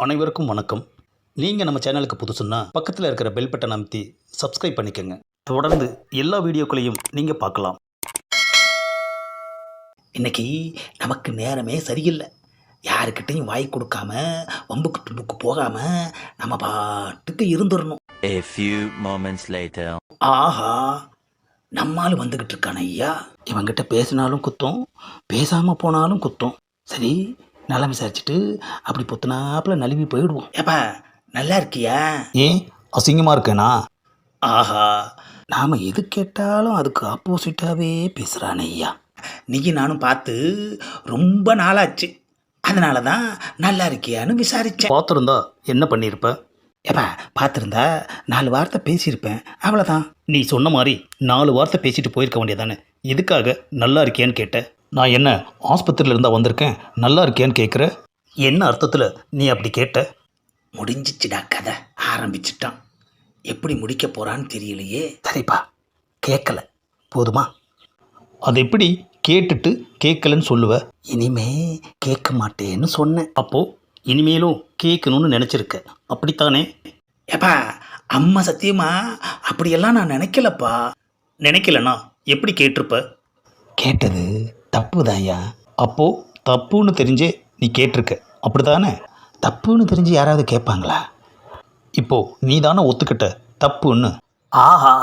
அனைவருக்கும் வணக்கம். நீங்கள் நம்ம சேனலுக்கு புதுசுன்னா பக்கத்தில் இருக்கிற பெல் பட்டன் அமைத்தி சப்ஸ்கிரைப் பண்ணிக்கோங்க. தொடர்ந்து எல்லா வீடியோக்களையும் நீங்கள் பார்க்கலாம். இன்னைக்கு நமக்கு நேரமே சரியில்லை. யாருக்கிட்டையும் வாய் கொடுக்காம வம்புக்கு தும்புக்கு போகாம நம்ம பாட்டுக்கு இருந்துடணும். A few moments later. ஆஹா, நம்மால் வந்துக்கிட்டு இருக்கான ஐயா. இவங்கிட்ட பேசினாலும் குத்தம், பேசாமல் போனாலும் குத்தம். சரி, நலம் விசாரிச்சுட்டு அப்படி பொத்துனாப்புல நழுவி போயிடுவோம். ஏப்பா, நல்லா இருக்கியா? ஏன் அசிங்கமாக இருக்கேனா? ஆஹா, நாம் எது கேட்டாலும் அதுக்கு ஆப்போசிட்டாகவே பேசுகிறானே ஐயா. நீயும் நானும் பார்த்து ரொம்ப நாளாச்சு. அதனால தான் நல்லா இருக்கியான்னு விசாரித்தேன். பார்த்துருந்தா என்ன பண்ணியிருப்ப? ஏப்பா, பார்த்துருந்தா 4 வார்த்தை பேசியிருப்பேன், அவ்வளோதான். நீ சொன்ன மாதிரி 4 வார்த்தை பேசிட்டு போயிருக்க வேண்டியதானே. எதுக்காக நல்லா இருக்கியான்னு கேட்ட? நான் என்ன ஆஸ்பத்திரியில் இருந்தால் வந்திருக்கேன் நல்லா இருக்கியான்னு கேட்குற? என்ன அர்த்தத்தில் நீ அப்படி கேட்ட? முடிஞ்சிச்சுடா கதை. ஆரம்பிச்சிட்டான். எப்படி முடிக்க போகிறான்னு தெரியலையே. சரிப்பா, கேட்கல, போதுமா? அது எப்படி கேட்டுட்டு கேட்கலன்னு சொல்லுவ? இனிமே கேட்க மாட்டேன்னு சொன்னேன். அப்போது இனிமேலும் கேட்கணும்னு நினச்சிருக்க, அப்படித்தானே? ஏப்பா, அம்மா சத்தியமா அப்படியெல்லாம் நான் நினைக்கலப்பா. நினைக்கலண்ணா எப்படி கேட்டிருப்ப? கேட்டது தப்பு தான்யா. அப்போது தப்புன்னு தெரிஞ்சே நீ கேட்டிருக்க, அப்படித்தானே? தப்புன்னு தெரிஞ்சு யாராவது கேட்பாங்களா? இப்போது நீ தானே ஒத்துக்கிட்ட தப்புன்னு. ஆஹா,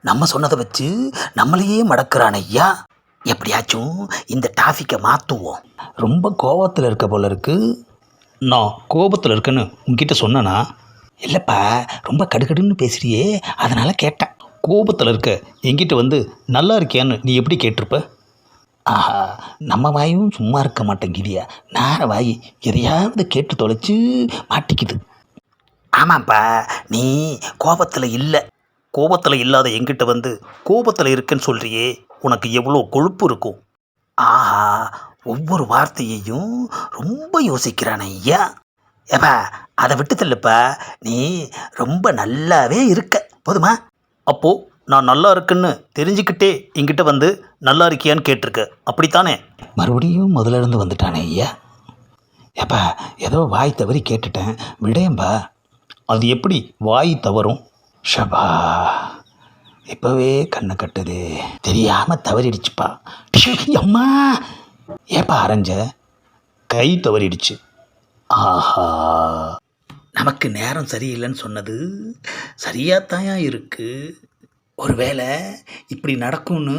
நம்ம சொன்னதை வச்சு நம்மளையே மடக்கிறான் ஐயா. எப்படியாச்சும் இந்த டாபிக்கை மாற்றுவோம். ரொம்ப கோபத்தில் இருக்க போல இருக்கு. நான் கோபத்தில் இருக்கேன்னு உங்ககிட்ட சொன்னேனா? இல்லைப்பா, ரொம்ப கடுகடுன்னு பேசுறியே, அதனால் கேட்டேன். கோபத்தில் இருக்க என்கிட்ட வந்து நல்லா இருக்கியான்னு நீ எப்படி கேட்டிருப்ப? ஆஹா, நம்ம வாயும் சும்மா இருக்க மாட்டேங்கிறியா. நேர வாய் எதையாவது கேட்டு தொலைச்சு மாட்டிக்குது. ஆமாப்பா, நீ கோபத்தில் இல்லை. கோபத்தில் இல்லாத என்கிட்ட வந்து கோபத்தில் இருக்கேன்னு சொல்கிறியே, உனக்கு எவ்வளோ கொழுப்பு இருக்கும். ஆஹா, ஒவ்வொரு வார்த்தையையும் ரொம்ப யோசிக்கிறான் ஐயா. ஏப்பா, அதை விட்டு தள்ளுப்பா. நீ ரொம்ப நல்லாவே இருக்க, போதுமா? அப்போது நான் நல்லா இருக்குன்னு தெரிஞ்சுக்கிட்டே என்கிட்ட வந்து நல்லா இருக்கியான்னு கேட்டிருக்க, அப்படித்தானே? மறுபடியும் முதல்ல இருந்து வந்துட்டானே ஐயா. ஏப்பா, ஏதோ வாய் தவறி கேட்டுட்டேன், விடேம்பா. அது எப்படி வாய் தவறும்? ஷபா, இப்போவே கண்ணை கட்டுது. தெரியாமல் தவறிடுச்சுப்பா. அம்மா, ஏப்பா அரைஞ்ச? கை தவறிடுச்சு. ஆஹா, நமக்கு நேரம் சரியில்லைன்னு சொன்னது சரியாத்தாயா இருக்கு. ஒருவேளை இப்படி நடக்கும்னு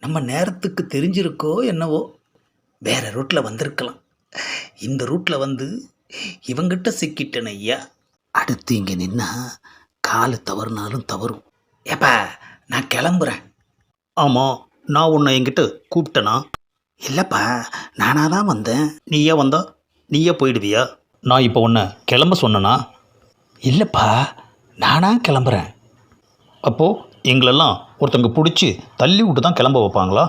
நம்ம நேரத்துக்கு தெரிஞ்சிருக்கோ என்னவோ. வேற ரூட்டில் வந்திருக்கலாம். இந்த ரூட்டில் வந்து இவங்கிட்ட சிக்கிட்டேன் ஐயா. அடுத்து இங்கே நின்னா காலு தவறுனாலும் தவறும். ஏப்பா, நான் கிளம்புறேன். ஆமாம், நான் உன்னை என்கிட்ட கூப்பிட்டேனா? இல்லைப்பா, நானாக தான் வந்தேன். நீயே வந்தா நீயே போயிடுவியா? நான் இப்போ உன்னை கிளம்ப சொன்னேனா? இல்லைப்பா, நானாக கிளம்புறேன். அப்போது எங்களெல்லாம் ஒருத்தங்க பிடிச்சி தள்ளி விட்டு தான் கிளம்ப வைப்பாங்களா?